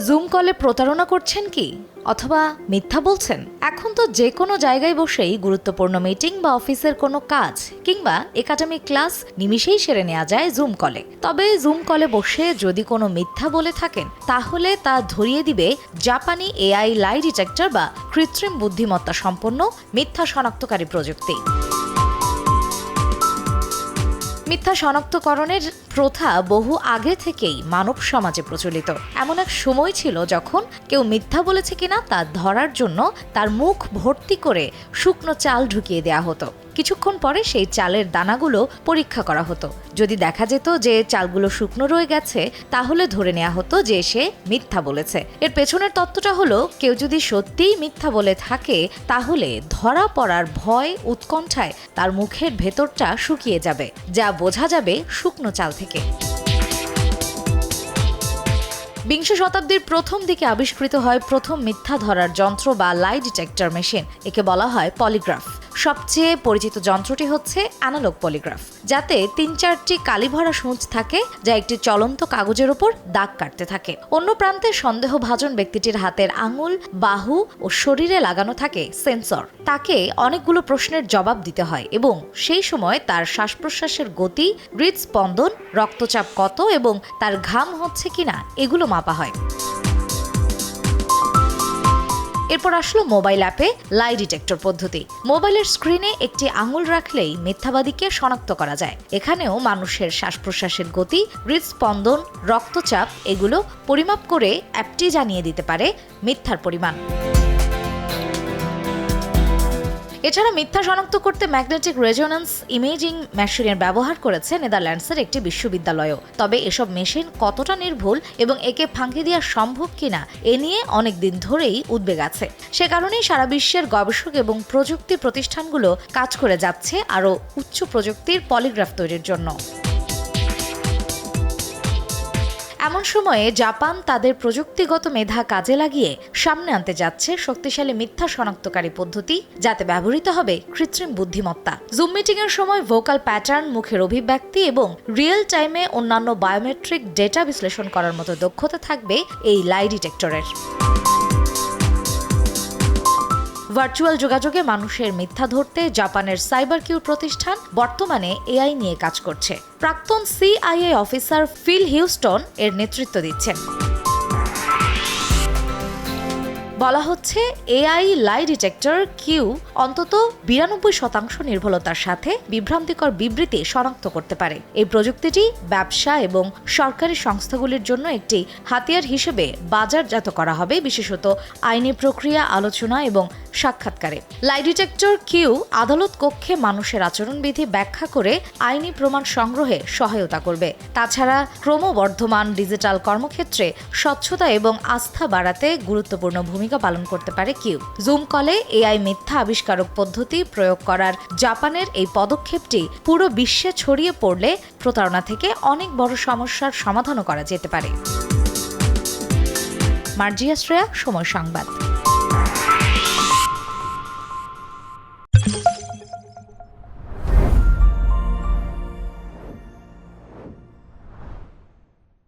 Zoom কলে প্রতারণা করছেন কি, অথবা মিথ্যা বলছেন? এখন তো যে কোনো জায়গায় বসেই গুরুত্বপূর্ণ মিটিং বা অফিসের কোনো কাজ কিংবা একাডেমিক ক্লাস নিমিষেই সেরে নেওয়া যায় জুম কলে। তবে জুম কলে বসে যদি কোনো মিথ্যা বলে থাকেন তাহলে তা ধরিয়ে দিবে জাপানি এআই লাই ডিটেক্টর বা কৃত্রিম বুদ্ধিমত্তা সম্পন্ন মিথ্যা শনাক্তকারী প্রযুক্তি। মিথ্যা শনাক্তকরণের প্রথা বহু আগে থেকেই মানব সমাজে প্রচলিত। এমন এক সময় ছিল যখন কেউ মিথ্যা বলেছে কিনা তা ধরার জন্য তার মুখ ভর্তি করে শুকনো চাল ঢুকিয়ে দেওয়া হতো। কিছুক্ষণ পরে সেই চালের দানাগুলো পরীক্ষা করা হতো। যদি দেখা যেত যে চালগুলো শুকনো রয়ে গেছে তাহলে ধরে নেওয়া হতো যে সে মিথ্যা বলেছে। এর পেছনের তত্ত্বটা হলো, কেউ যদি সত্যিই মিথ্যা বলে থাকে তাহলে ধরা পড়ার ভয় উৎকণ্ঠায় তার মুখের ভেতরটা শুকিয়ে যাবে, যা বোঝা যাবে শুকনো চাল থেকে। বিংশ শতাব্দীর প্রথম দিকে আবিষ্কৃত হয় প্রথম মিথ্যা ধরার যন্ত্র বা লাই ডিটেক্টর মেশিন। একে বলা হয় পলিগ্রাফ। সবচেয়ে পরিচিত যন্ত্রটি হচ্ছে অ্যানালগ পলিগ্রাফ, যাতে ৩-৪টি কালিভরা সূঁচ থাকে যা একটি চলন্ত কাগজের উপর দাগ কাটতে থাকে। অন্য প্রান্তে সন্দেহভাজন ব্যক্তিটির হাতের আঙুল, বাহু ও শরীরে লাগানো থাকে সেন্সর। তাকে অনেকগুলো প্রশ্নের জবাব দিতে হয় এবং সেই সময় তার শ্বাস প্রশ্বাসের গতি, হৃদস্পন্দন, রক্তচাপ কত এবং তার ঘাম হচ্ছে কিনা এগুলো মাপা হয়। এরপর আসলো মোবাইল অ্যাপে লাই ডিটেক্টর পদ্ধতি। মোবাইলের স্ক্রিনে একটি আঙুল রাখলেই মিথ্যাবাদীকে শনাক্ত করা যায়। এখানেও মানুষের শ্বাস প্রশ্বাসের গতি, হৃদস্পন্দন, রক্তচাপ এগুলো পরিমাপ করে অ্যাপটি জানিয়ে দিতে পারে মিথ্যার পরিমাণ। এছাড়া মিথ্যা শনাক্ত করতে ম্যাগনেটিক রেজোন্যান্স ইমেজিং মেশিনের ব্যবহার করেছে নেদারল্যান্ডসের একটি বিশ্ববিদ্যালয়ও। তবে এসব মেশিন কতটা নির্ভুল এবং একে ফাঁকি দেওয়া সম্ভব কিনা এ নিয়ে অনেক দিন ধরেই উদ্বেগ আছে। সে কারণেই সারা বিশ্বের গবেষক এবং প্রযুক্তি প্রতিষ্ঠানগুলো কাজ করে যাচ্ছে আরও উচ্চ প্রযুক্তির পলিগ্রাফ তৈরির জন্য। এমন সময়ে জাপান তাদের প্রযুক্তিগত মেধা কাজে লাগিয়ে সামনে আনতে যাচ্ছে শক্তিশালী মিথ্যা শনাক্তকারী পদ্ধতি, যাতে ব্যবহৃত হবে কৃত্রিম বুদ্ধিমত্তা। জুম মিটিং এর সময় ভোকাল প্যাটার্ন, মুখের অভিব্যক্তি এবং রিয়েল টাইমে অন্যান্য বায়োমেট্রিক ডেটা বিশ্লেষণ করার মতো দক্ষতা থাকবে এই লাই ডিটেক্টরের। ভার্চুয়াল যোগাযোগে মানুষের মিথ্যা ধরতে জাপানের সাইবার কিউ প্রতিষ্ঠান বর্তমানে এআই নিয়ে কাজ করছে। প্রাক্তন সিআইএ অফিসার ফিল হিউস্টন এর নেতৃত্ব দিচ্ছেন। বলা হচ্ছে এআই লাই ডিটেক্টর কিউ অন্তত 92% নির্ভুলতার সাথে বিভ্রান্তিকর বিবৃতি শনাক্ত করতে পারে। এই প্রযুক্তিটি ব্যবসা এবং সরকারি সংস্থাগুলির জন্য একটি হাতিয়ার হিসেবে বাজারজাত করা হবে, বিশেষত আইনি প্রক্রিয়া, আলোচনা এবং সাক্ষাৎকারে। লাই ডিটেক্টর কিউ আদালত কক্ষে মানুষের আচরণবিধি ব্যাখ্যা করে আইনি প্রমাণ সংগ্রহে সহায়তা করবে। তাছাড়া ক্রমবর্ধমান ডিজিটাল কর্মক্ষেত্রে স্বচ্ছতা এবং আস্থা বাড়াতে গুরুত্বপূর্ণ ভূমিকা পালন করতে পারে কিউ। জুম কলে এআই মিথ্যা আবিষ্কারক পদ্ধতি প্রয়োগ করার জাপানের এই পদক্ষেপটি পুরো বিশ্বে ছড়িয়ে পড়লে প্রতারণা থেকে অনেক বড় সমস্যার সমাধানও করা যেতে পারে। মার্জিয়া শ্রেয়া, সময় সংবাদ।